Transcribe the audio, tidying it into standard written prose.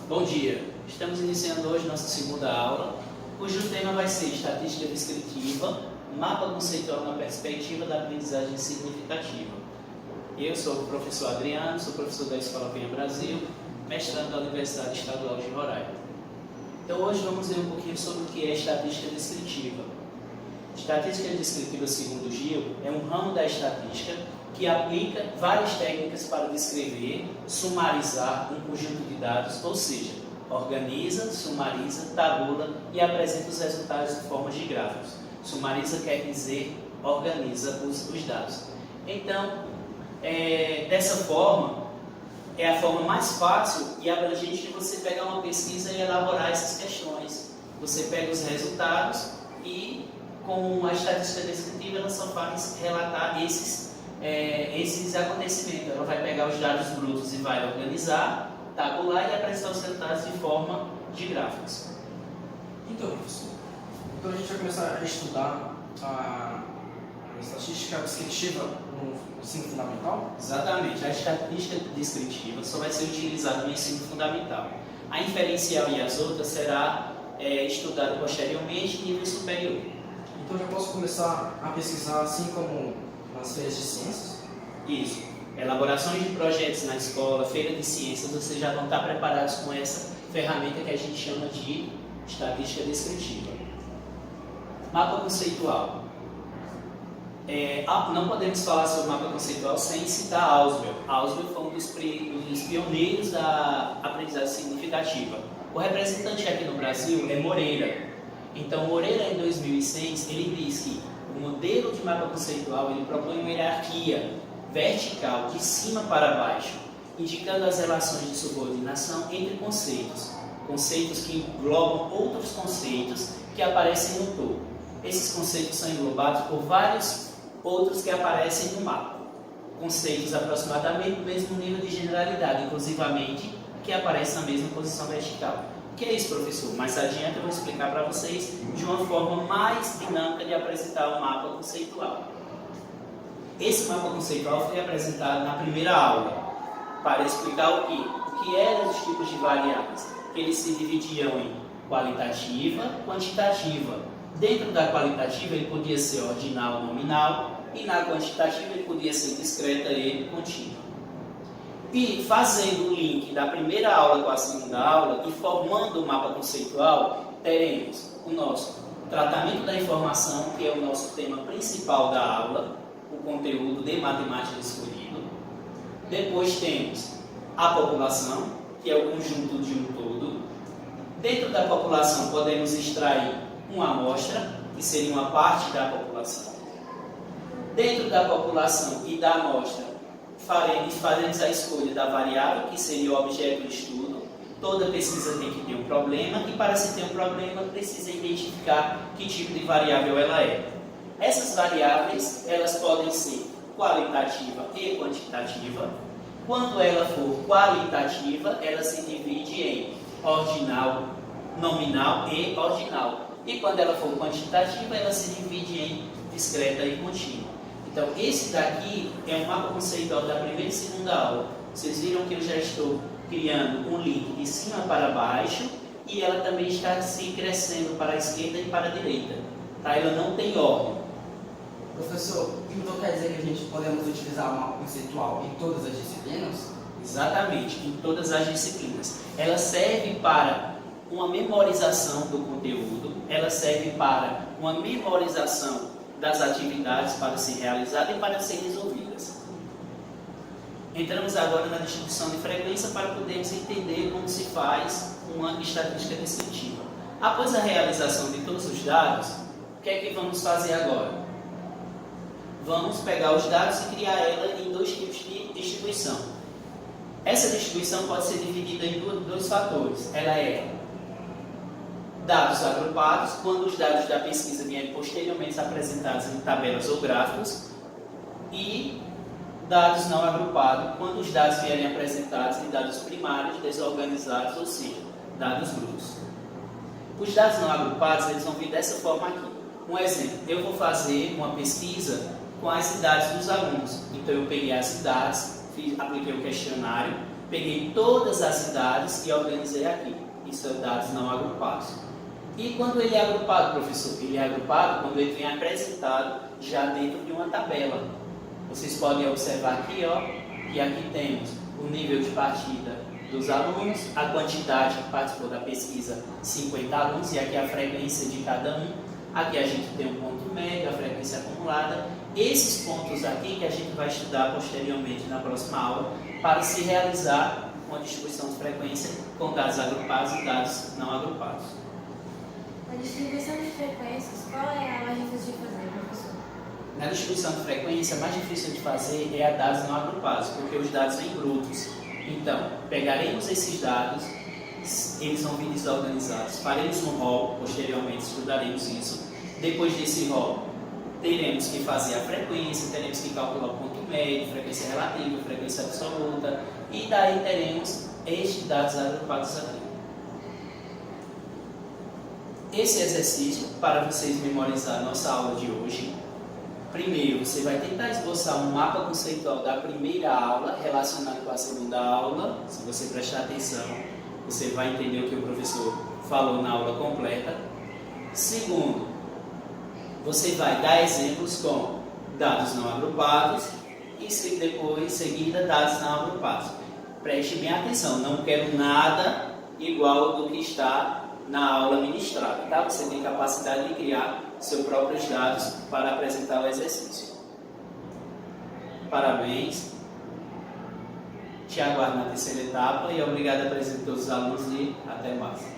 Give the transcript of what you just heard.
Bom dia! Estamos iniciando hoje nossa segunda aula, cujo tema vai ser Estatística Descritiva, Mapa Conceitual na Perspectiva da Aprendizagem Significativa. Eu sou o professor Adriano, sou professor da Escola Penha Brasil, mestrando da Universidade Estadual de Roraima. Então hoje vamos ver um pouquinho sobre o que é Estatística Descritiva. Estatística Descritiva, segundo Gil, é um ramo da estatística que aplica várias técnicas para descrever, sumarizar um conjunto de dados, ou seja, organiza, sumariza, tabula e apresenta os resultados em forma de gráficos. Sumariza quer dizer organiza os dados. Então, dessa forma, é a forma mais fácil e abrangente de você pegar uma pesquisa e elaborar essas questões. Você pega os resultados e, com a estatística descritiva, ela só faz relatar esses acontecimentos. Ela vai pegar os dados brutos e vai organizar, tabular e apresentar os resultados de forma de gráficos. Então, professor, a gente vai começar a estudar a estatística descritiva no ensino fundamental? Exatamente. A estatística descritiva só vai ser utilizada no ensino fundamental. A inferencial e as outras será estudada posteriormente em nível superior. Então, já posso começar a pesquisar assim como nas feiras de ciências? Isso. Elaborações de projetos na escola, feira de ciências, vocês já vão estar preparados com essa ferramenta que a gente chama de estatística descritiva. Mapa conceitual. Não podemos falar sobre mapa conceitual sem citar Ausubel. Ausubel foi um dos pioneiros da aprendizagem significativa. O representante aqui no Brasil é Moreira. Então, Moreira, em 2006, ele diz que o modelo de mapa conceitual ele propõe uma hierarquia vertical, de cima para baixo, indicando as relações de subordinação entre conceitos. Conceitos que englobam outros conceitos que aparecem no topo. Esses conceitos são englobados por vários outros que aparecem no mapa. Conceitos aproximadamente do mesmo nível de generalidade, inclusivamente, que aparecem na mesma posição vertical. O que é isso, professor? Mais adiante eu vou explicar para vocês de uma forma mais dinâmica de apresentar o mapa conceitual. Esse mapa conceitual foi apresentado na primeira aula para explicar o que eram os tipos de variáveis, que eles se dividiam em qualitativa e quantitativa. Dentro da qualitativa ele podia ser ordinal ou nominal e na quantitativa ele podia ser discreta e contínua. E fazendo o link da primeira aula com a segunda aula e formando o mapa conceitual, teremos o nosso tratamento da informação, que é o nosso tema principal da aula, o conteúdo de matemática escolhido. Depois temos a população, que é o conjunto de um todo. Dentro da população podemos extrair uma amostra, que seria uma parte da população. Dentro da população e da amostra, faremos a escolha da variável, que seria o objeto do estudo. Toda pesquisa tem que ter um problema e para se ter um problema precisa identificar que tipo de variável ela é. Essas variáveis elas podem ser qualitativa e quantitativa. Quando ela for qualitativa, ela se divide em ordinal, nominal e ordinal. E quando ela for quantitativa, ela se divide em discreta e contínua. Então, esse daqui é um mapa conceitual da primeira e segunda aula. Vocês viram que eu já estou criando um link de cima para baixo e ela também está se crescendo para a esquerda e para a direita. Tá? Ela não tem ordem. Professor, então quer dizer que a gente podemos utilizar o mapa conceitual em todas as disciplinas? Exatamente, em todas as disciplinas. Ela serve para uma memorização do conteúdo, ela serve para uma memorização das atividades para ser realizadas e para serem resolvidas. Entramos agora na distribuição de frequência para podermos entender como se faz uma estatística descritiva. Após a realização de todos os dados, o que é que vamos fazer agora? Vamos pegar os dados e criar ela em dois tipos de distribuição. Essa distribuição pode ser dividida em dois fatores. Ela é dados agrupados, quando os dados da pesquisa vierem posteriormente apresentados em tabelas ou gráficos, e dados não agrupados, quando os dados vierem apresentados em dados primários, desorganizados, ou seja, dados brutos. Os dados não agrupados eles vão vir dessa forma aqui. Um exemplo, eu vou fazer uma pesquisa com as idades dos alunos. Então eu peguei as idades, apliquei o questionário, Peguei todas as cidades e organizei aqui. Isso é dados não agrupados. E quando ele é agrupado, professor? Ele é agrupado quando ele vem apresentado já dentro de uma tabela. Vocês podem observar aqui, ó, que aqui temos o nível de partida dos alunos, a quantidade que participou da pesquisa, 50 alunos, e aqui a frequência de cada um. Aqui a gente tem um ponto médio, a frequência acumulada. Esses pontos aqui que a gente vai estudar posteriormente na próxima aula para se realizar uma distribuição de frequência com dados agrupados e dados não agrupados. A distribuição de frequências, qual é a mais difícil de fazer, professor? Na distribuição de frequência, a mais difícil de fazer é a dados não agrupados, porque os dados vêm brutos. Então, pegaremos esses dados, eles vão vir desorganizados, faremos um rol, posteriormente estudaremos isso. Depois desse rol, teremos que fazer a frequência, teremos que calcular o ponto médio, frequência relativa, frequência absoluta, e daí teremos estes dados agrupados aqui. Esse exercício, para vocês memorizar a nossa aula de hoje, primeiro você vai tentar esboçar um mapa conceitual da primeira aula relacionado com a segunda aula. Se você prestar atenção, você vai entender o que o professor falou na aula completa. Segundo, você vai dar exemplos com dados não agrupados e depois, em seguida, dados não agrupados. Preste bem atenção, não quero nada igual do que está na aula ministrada, tá? Você tem capacidade de criar seus próprios dados para apresentar o exercício. Parabéns. Te aguardo na terceira etapa e obrigado a presença dos alunos e até mais.